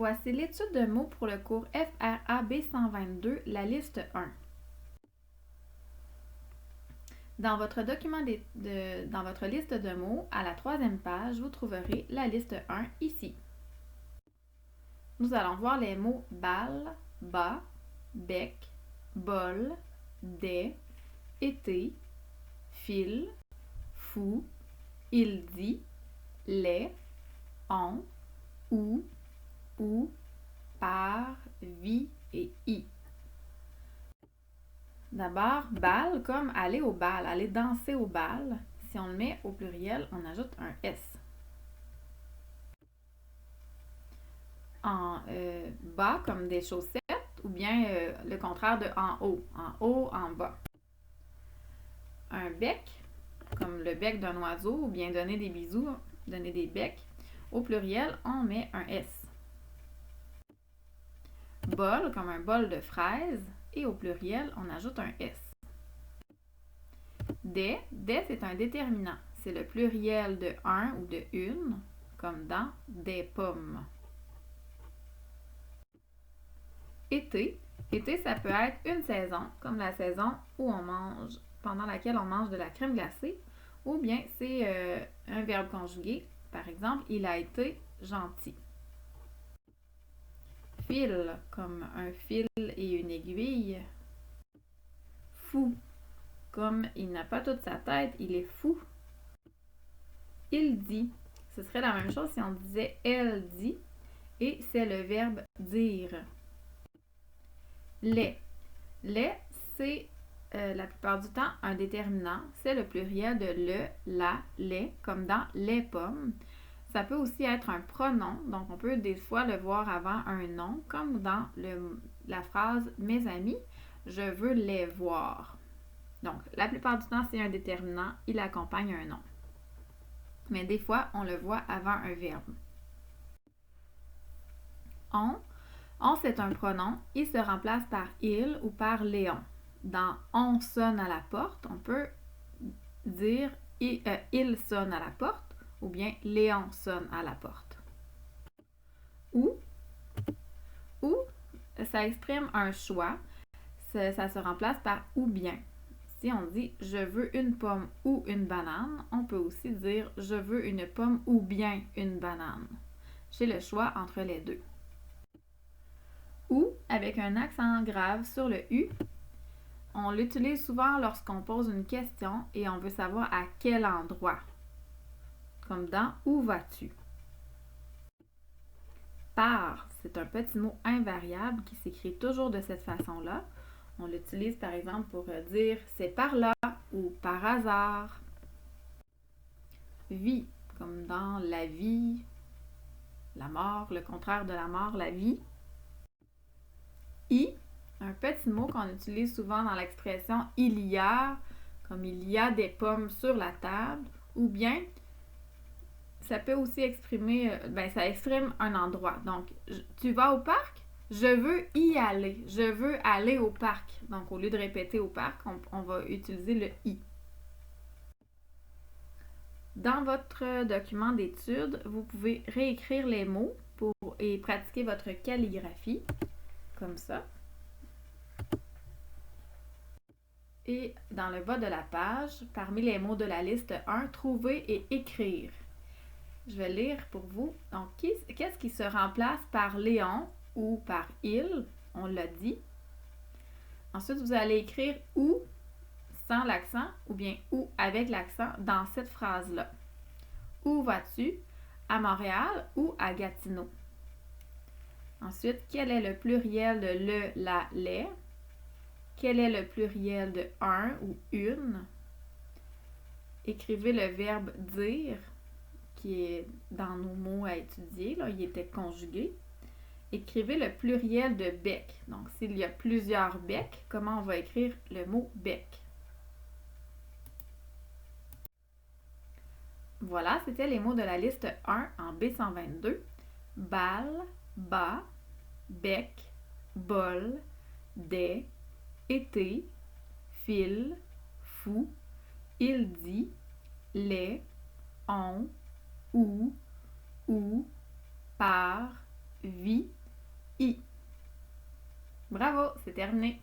Voici l'étude de mots pour le cours FRA B122, la liste 1. Dans votre document dans votre liste de mots, à la 3e page, vous trouverez la liste 1 ici. Nous allons voir les mots balle, bas, bec, bol, des, été, fil, fou, il dit, les, on, ou, par, vie et i. D'abord, bal comme aller au bal, aller danser au bal. Si on le met au pluriel, on ajoute un S. En bas comme des chaussettes ou bien le contraire de en haut, en bas. Un bec comme le bec d'un oiseau ou bien donner des bisous, donner des becs. Au pluriel, on met un S. Bol comme un bol de fraises et au pluriel, on ajoute un S. Des, c'est un déterminant. C'est le pluriel de un ou de une, comme dans des pommes. Été, ça peut être une saison, comme la saison où on mange, pendant laquelle on mange de la crème glacée, ou bien c'est un verbe conjugué. Par exemple, il a été gentil. Fil, comme un fil et une aiguille. Fou, comme il n'a pas toute sa tête, il est fou. Il dit, ce serait la même chose si on disait elle dit, et c'est le verbe dire. Les, c'est la plupart du temps un déterminant, c'est le pluriel de le, la, les, comme dans les pommes. Ça peut aussi être un pronom, donc on peut des fois le voir avant un nom, comme dans la phrase « Mes amis, je veux les voir ». Donc, la plupart du temps, c'est un déterminant, il accompagne un nom. Mais des fois, on le voit avant un verbe. On, c'est un pronom, il se remplace par il ou par Léon. Dans on sonne à la porte, on peut dire il sonne à la porte ou bien Léon sonne à la porte. Ou, ça exprime un choix, ça se remplace par ou bien. Si on dit je veux une pomme ou une banane, on peut aussi dire je veux une pomme ou bien une banane. J'ai le choix entre les deux. Ou, avec un accent grave sur le U, on l'utilise souvent lorsqu'on pose une question et on veut savoir à quel endroit. Comme dans où vas-tu? Par, c'est un petit mot invariable qui s'écrit toujours de cette façon-là. On l'utilise par exemple pour dire c'est par là ou par hasard. Vie, comme dans la vie, la mort, le contraire de la mort, la vie. I, un petit mot qu'on utilise souvent dans l'expression il y a, comme il y a des pommes sur la table, ou bien ça peut aussi exprimer, ça exprime un endroit. Donc, tu vas au parc? Je veux y aller. Je veux aller au parc. Donc, au lieu de répéter au parc, on va utiliser le i. Dans votre document d'études, vous pouvez réécrire les mots et pratiquer votre calligraphie, comme ça. Et dans le bas de la page, parmi les mots de la liste 1, trouver et écrire. Je vais lire pour vous. Donc, qu'est-ce qui se remplace par Léon ou par il? On l'a dit. Ensuite, vous allez écrire ou sans l'accent ou bien ou avec l'accent dans cette phrase-là. Où vas-tu? À Montréal ou à Gatineau? Ensuite, quel est le pluriel de le, la, les? Quel est le pluriel de un ou une? Écrivez le verbe dire qui est dans nos mots à étudier. Là, il était conjugué. Écrivez le pluriel de bec. Donc, s'il y a plusieurs becs, comment on va écrire le mot bec? Voilà, c'était les mots de la liste 1 en B122. Balle, bas, bec, bol, des, été, fil, fou, il dit, les, on, ou, par, vi, i. Bravo, c'est terminé.